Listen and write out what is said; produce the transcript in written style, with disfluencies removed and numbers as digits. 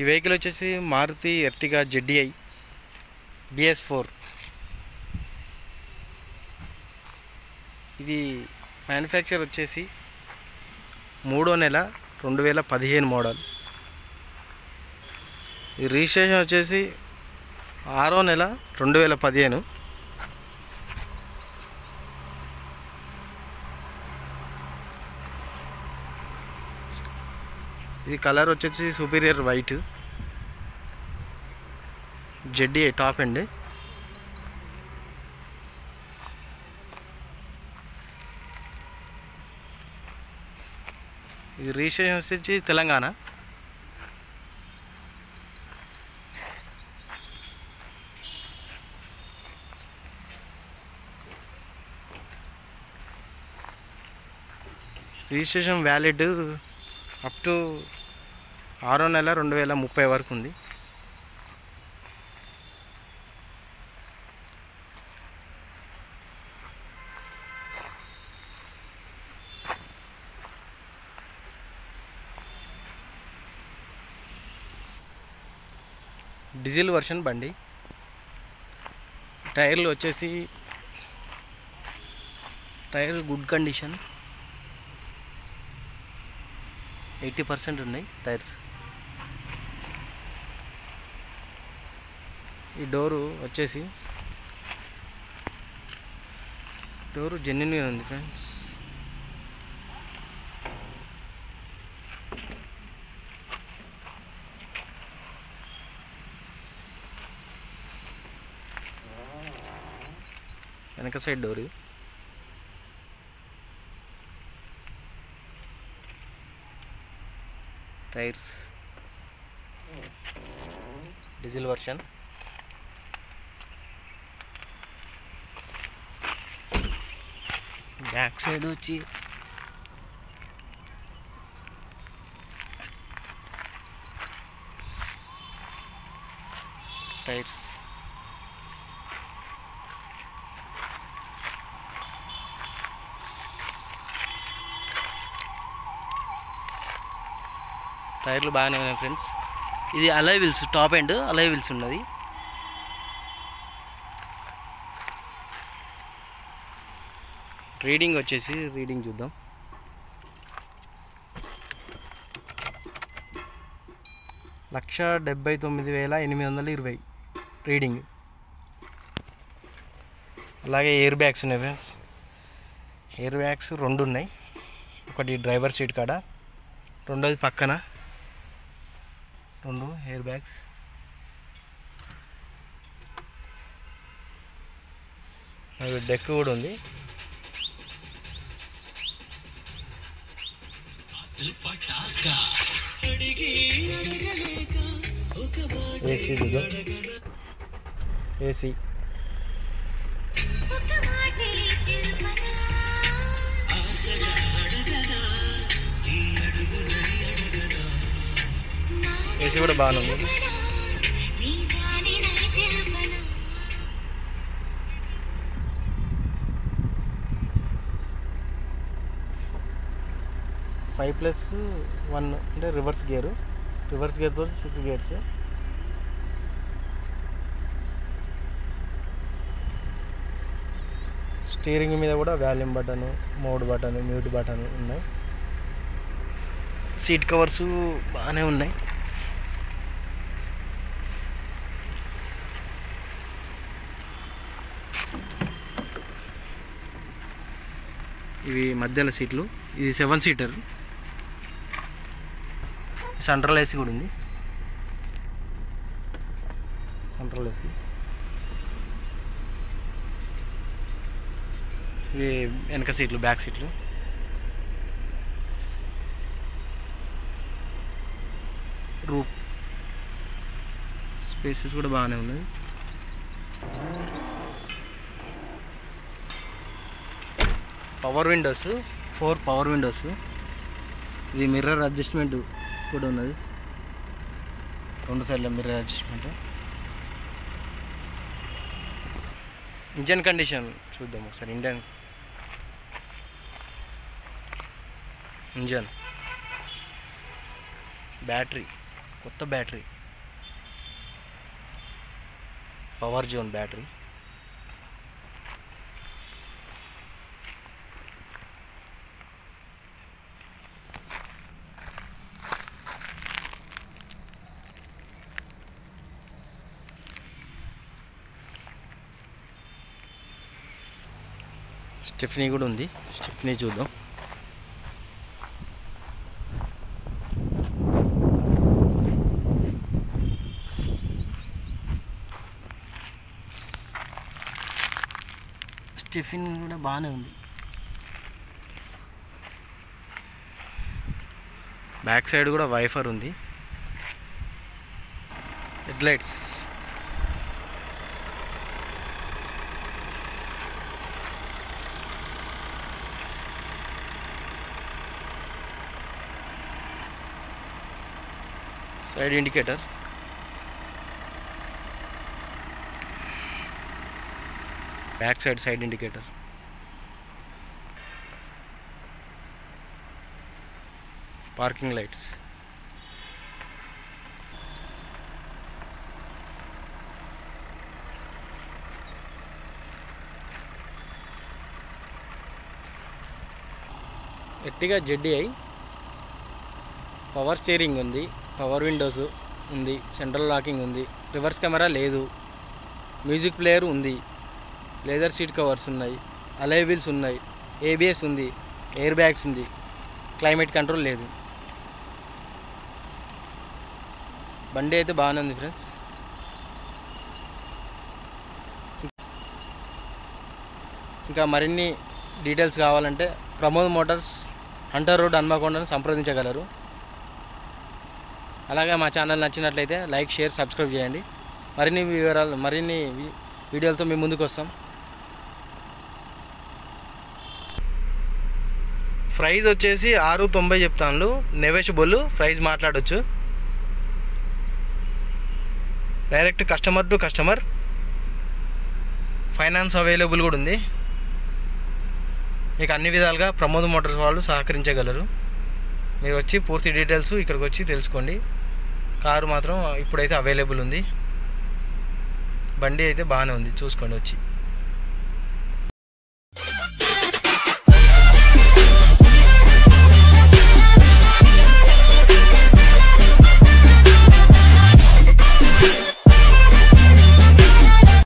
ఈ వెహికల్ వచ్చేసి Maruti Ertiga ZDI BS4. ఇది మ్యానుఫ్యాక్చర్ వచ్చేసి 3వ నెల 2015 మోడల్. ఈ రిజిస్ట్రేషన్ వచ్చేసి 6వ నెల 2015. ఇది కలర్ వచ్చేసి superior white ZDI top end. ఇది రిజిస్ట్రేషన్ వచ్చేసి Telangana. Registration valid up to 6వ నెల 2030 వరకు ఉంది. డీజిల్ వర్షన్ బండి. టైర్లు వచ్చేసి టైర్ గుడ్ కండిషన్, 80% ఉన్నాయి టైర్స్. ఈ డోరు వచ్చేసి డోరు జెన్యున్గా ఉంది ఫ్రెండ్స్. వెనక side door. Tyres diesel version. Back side వచ్చి టైర్స్ టైర్లు బాగానే ఉన్నాయి ఫ్రెండ్స్. ఇది alloy wheels, top end alloy wheels ఉన్నది. రీడింగ్ వచ్చేసి రీడింగ్ చూద్దాం. లక్ష 79,820 రీడింగ్. అలాగే ఎయిర్ బ్యాగ్స్ ఉన్నాయి ఫ్రెండ్స్. ఎయిర్ బ్యాగ్స్ 2 ఉన్నాయి. ఒకటి డ్రైవర్ సీట్ కాడ, రెండోది పక్కన 2 ఎయిర్ బ్యాగ్స్. డెక్ కూడా ఉంది. ఏసీ చూద్దాం. ఏసీ ఏసీ కూడా బాగానే ఉంది. 5+1 అంటే రివర్స్ గేర్తో 6 గేర్స్. స్టీరింగ్ మీద కూడా volume button, mode button, mute button ఉన్నాయి. సీట్ కవర్స్ బాగానే ఉన్నాయి. ఇవి మధ్యలో సీట్లు. ఇది 7 సీటర్. సెంట్రల్ ఏసీ కూడా ఉంది. Central AC. ఇవి వెనక సీట్లు, బ్యాక్ సీట్లు. రూప్ స్పేసెస్ కూడా బాగానే ఉన్నాయి. Power Windows, 4 power Windows. ఇది మిర్రర్ అడ్జస్ట్మెంట్ కూడా ఉన్నది. 2 సైడ్ల మిర్రర్ అడ్జస్ట్మెంట్. ఇంజన్ కండిషన్ చూద్దాం ఒకసారి. ఇంజన్, బ్యాటరీ, కొత్త battery. Power zone battery. Stepney కూడా ఉంది, స్టెఫ్నీ చూద్దాం. స్టెఫిన్ కూడా బాగానే ఉంది. బ్యాక్ సైడ్ కూడా వైఫర్ ఉంది. Headlights side indicator, back side indicator, parking lights, Ertiga ZDI, power steering ఉంది, పవర్ విండోస్ ఉంది, సెంట్రల్ లాకింగ్ ఉంది, రివర్స్ కెమెరా లేదు, మ్యూజిక్ ప్లేయర్ ఉంది, లెదర్ సీట్ కవర్స్ ఉన్నాయి, అలై వీల్స్ ఉన్నాయి, ABS ఉంది, ఎయిర్ బ్యాగ్స్ ఉంది, క్లైమేట్ కంట్రోల్ లేదు. బండి అయితే బాగానే ఉంది ఫ్రెండ్స్. ఇంకా మరిన్ని డీటెయిల్స్ కావాలంటే ప్రమోద్ మోటార్స్, హంటర్ రోడ్, హన్మకొండను సంప్రదించగలరు. అలాగే మా ఛానల్ నచ్చినట్లయితే లైక్, షేర్, సబ్స్క్రైబ్ చేయండి. మరిన్ని వీడియోలతో మేము ముందుకు వస్తాం. ప్రైస్ వచ్చేసి 690 చెప్తాను, నెగోషియబుల్ ప్రైస్ మాట్లాడవచ్చు. Direct customer to customer, finance available కూడా ఉంది. మీకు అన్ని విధాలుగా ప్రమోద్ మోటార్స్ వాళ్ళు సహకరించగలరు. మీరు వచ్చి పూర్తి డీటెయిల్స్ ఇక్కడికి వచ్చి తెలుసుకోండి. కారు మాత్రం ఇప్పుడైతే అవైలబుల్ ఉంది. బండి అయితే బాగానే ఉంది, చూసుకోండి వచ్చి.